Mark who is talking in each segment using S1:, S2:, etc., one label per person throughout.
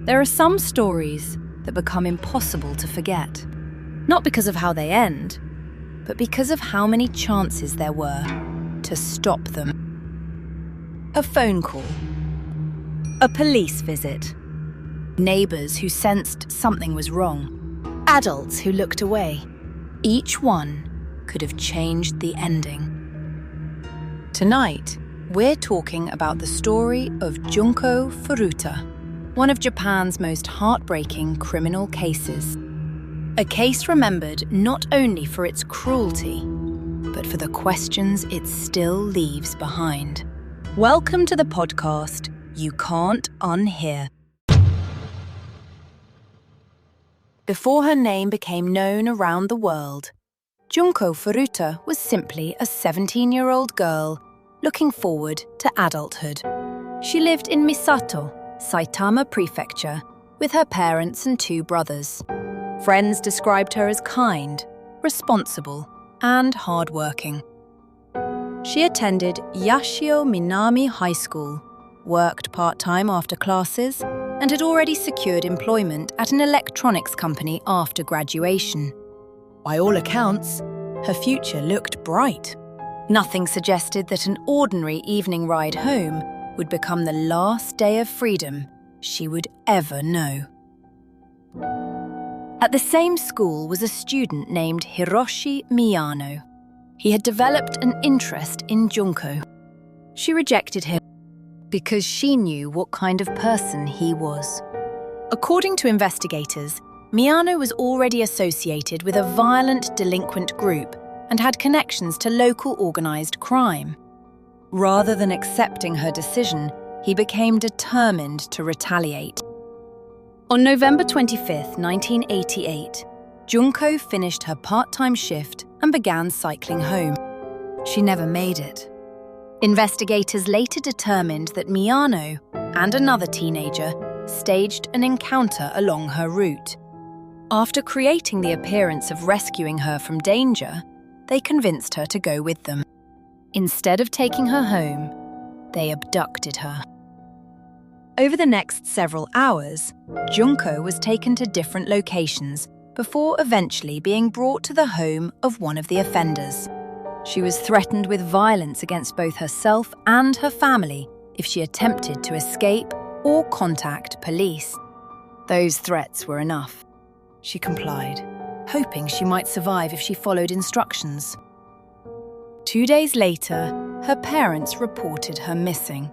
S1: There are some stories that become impossible to forget, not because of how they end, but because of how many chances there were to stop them. A phone call, a police visit, neighbours who sensed something was wrong, adults who looked away. Each one could have changed the ending. Tonight, we're talking about the story of Junko Furuta, one of Japan's most heartbreaking criminal cases. A case remembered not only for its cruelty, but for the questions it still leaves behind. Welcome to the podcast, You Can't Unhear. Before her name became known around the world, Junko Furuta was simply a 17-year-old girl looking forward to adulthood. She lived in Misato, Saitama Prefecture, with her parents and 2 brothers. Friends described her as kind, responsible, and hardworking. She attended Yashio Minami High School, worked part-time after classes, and had already secured employment at an electronics company after graduation. By all accounts, her future looked bright. Nothing suggested that an ordinary evening ride home would become the last day of freedom she would ever know. At the same school was a student named Hiroshi Miyano. He had developed an interest in Junko. She rejected him because she knew what kind of person he was. According to investigators, Miyano was already associated with a violent delinquent group and had connections to local organised crime. Rather than accepting her decision, he became determined to retaliate. On November 25, 1988, Junko finished her part-time shift and began cycling home. She never made it. Investigators later determined that Miyano and another teenager staged an encounter along her route. After creating the appearance of rescuing her from danger, they convinced her to go with them. Instead of taking her home, they abducted her. Over the next several hours, Junko was taken to different locations before eventually being brought to the home of one of the offenders. She was threatened with violence against both herself and her family if she attempted to escape or contact police. Those threats were enough. She complied, hoping she might survive if she followed instructions. 2 days later, her parents reported her missing.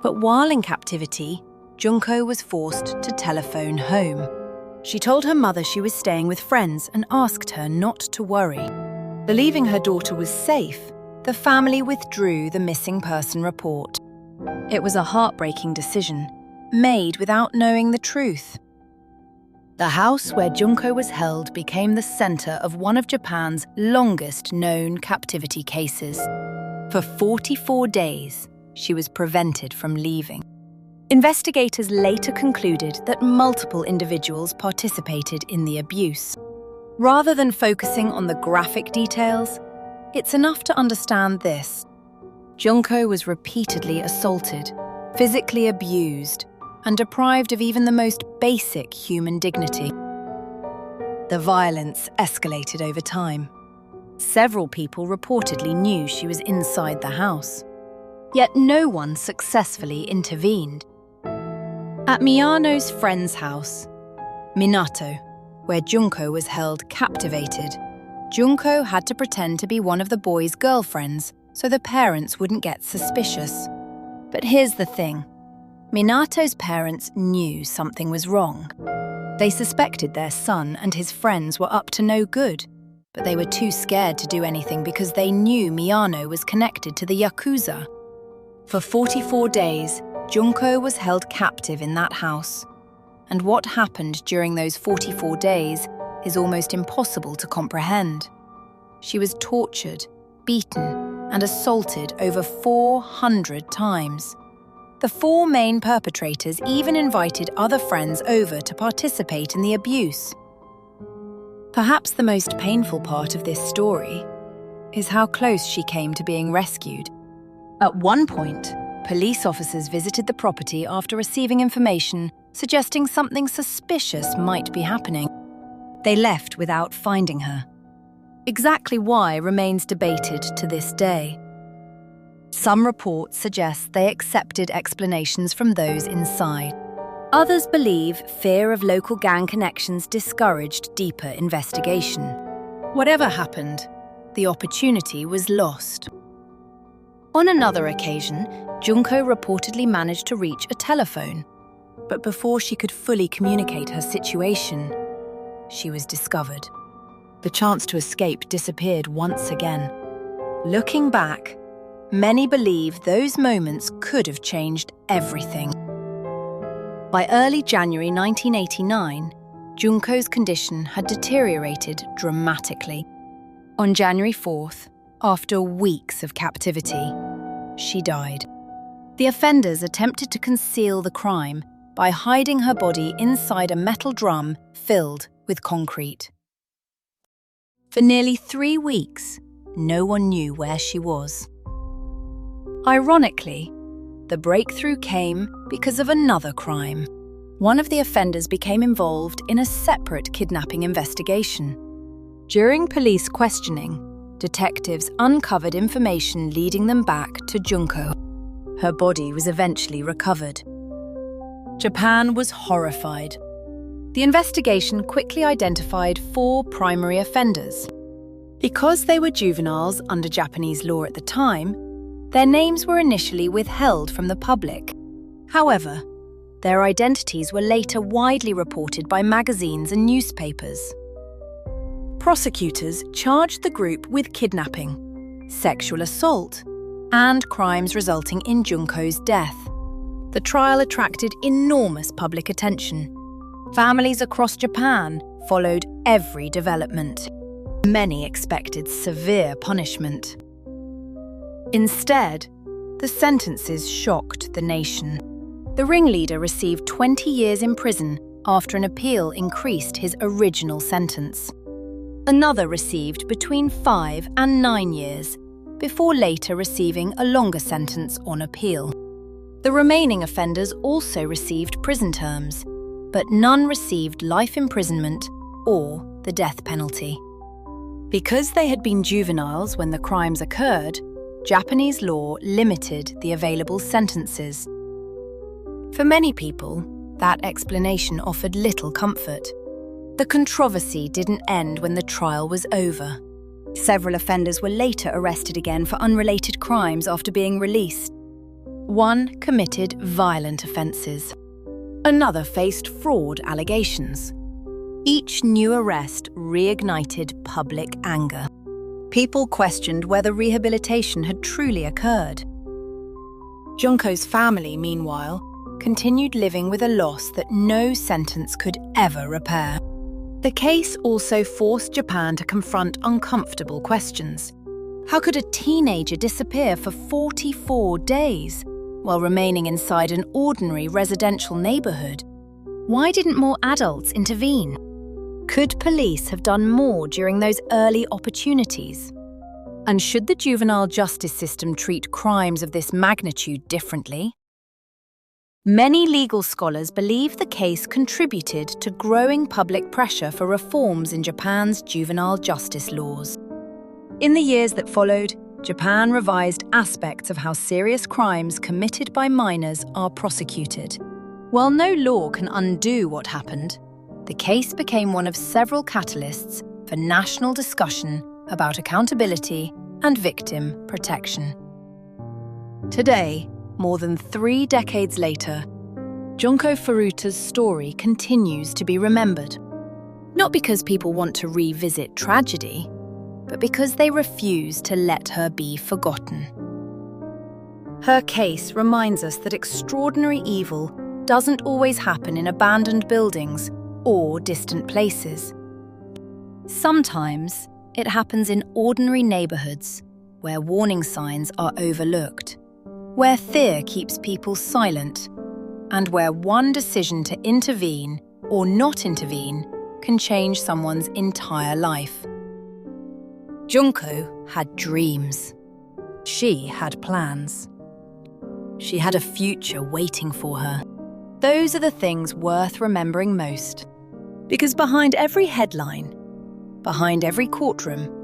S1: But while in captivity, Junko was forced to telephone home. She told her mother she was staying with friends and asked her not to worry. Believing her daughter was safe, the family withdrew the missing person report. It was a heartbreaking decision, made without knowing the truth. The house where Junko was held became the center of one of Japan's longest-known captivity cases. For 44 days, she was prevented from leaving. Investigators later concluded that multiple individuals participated in the abuse. Rather than focusing on the graphic details, it's enough to understand this. Junko was repeatedly assaulted, physically abused, and deprived of even the most basic human dignity. The violence escalated over time. Several people reportedly knew she was inside the house, yet no one successfully intervened. At Miyano's friend's house, Minato, where Junko was held captivated, Junko had to pretend to be one of the boys' girlfriends so the parents wouldn't get suspicious. But here's the thing. Minato's parents knew something was wrong. They suspected their son and his friends were up to no good, but they were too scared to do anything because they knew Miyano was connected to the Yakuza. For 44 days, Junko was held captive in that house. And what happened during those 44 days is almost impossible to comprehend. She was tortured, beaten, and assaulted over 400 times. The 4 main perpetrators even invited other friends over to participate in the abuse. Perhaps the most painful part of this story is how close she came to being rescued. At one point, police officers visited the property after receiving information suggesting something suspicious might be happening. They left without finding her. Exactly why remains debated to this day. Some reports suggest they accepted explanations from those inside. Others believe fear of local gang connections discouraged deeper investigation. Whatever happened, the opportunity was lost. On another occasion, Junko reportedly managed to reach a telephone, but before she could fully communicate her situation, she was discovered. The chance to escape disappeared once again. Looking back, many believe those moments could have changed everything. By early January 1989, Junko's condition had deteriorated dramatically. On January 4th, after weeks of captivity, she died. The offenders attempted to conceal the crime by hiding her body inside a metal drum filled with concrete. For nearly 3 weeks, no one knew where she was. Ironically, the breakthrough came because of another crime. One of the offenders became involved in a separate kidnapping investigation. During police questioning, detectives uncovered information leading them back to Junko. Her body was eventually recovered. Japan was horrified. The investigation quickly identified 4 primary offenders. Because they were juveniles under Japanese law at the time, their names were initially withheld from the public. However, their identities were later widely reported by magazines and newspapers. Prosecutors charged the group with kidnapping, sexual assault, and crimes resulting in Junko's death. The trial attracted enormous public attention. Families across Japan followed every development. Many expected severe punishment. Instead, the sentences shocked the nation. The ringleader received 20 years in prison after an appeal increased his original sentence. Another received between 5 and 9 years, before later receiving a longer sentence on appeal. The remaining offenders also received prison terms, but none received life imprisonment or the death penalty. Because they had been juveniles when the crimes occurred, Japanese law limited the available sentences. For many people, that explanation offered little comfort. The controversy didn't end when the trial was over. Several offenders were later arrested again for unrelated crimes after being released. One committed violent offences. Another faced fraud allegations. Each new arrest reignited public anger. People questioned whether rehabilitation had truly occurred. Junko's family, meanwhile, continued living with a loss that no sentence could ever repair. The case also forced Japan to confront uncomfortable questions. How could a teenager disappear for 44 days while remaining inside an ordinary residential neighborhood? Why didn't more adults intervene? Could police have done more during those early opportunities? And should the juvenile justice system treat crimes of this magnitude differently? Many legal scholars believe the case contributed to growing public pressure for reforms in Japan's juvenile justice laws. In the years that followed, Japan revised aspects of how serious crimes committed by minors are prosecuted. While no law can undo what happened, the case became one of several catalysts for national discussion about accountability and victim protection. Today, more than 3 decades later, Junko Furuta's story continues to be remembered. Not because people want to revisit tragedy, but because they refuse to let her be forgotten. Her case reminds us that extraordinary evil doesn't always happen in abandoned buildings or distant places. Sometimes it happens in ordinary neighborhoods where warning signs are overlooked, where fear keeps people silent, and where one decision to intervene or not intervene can change someone's entire life. Junko had dreams. She had plans. She had a future waiting for her. Those are the things worth remembering most. Because behind every headline, behind every courtroom,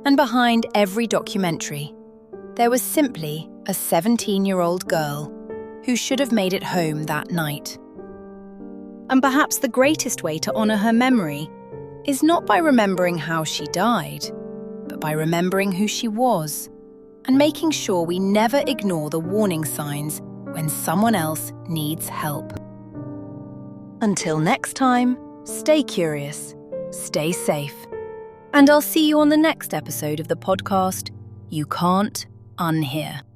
S1: and behind every documentary, there was simply a 17-year-old girl who should have made it home that night. And perhaps the greatest way to honor her memory is not by remembering how she died, but by remembering who she was and making sure we never ignore the warning signs when someone else needs help. Until next time, stay curious, stay safe, and I'll see you on the next episode of the podcast, You Can't Unhear.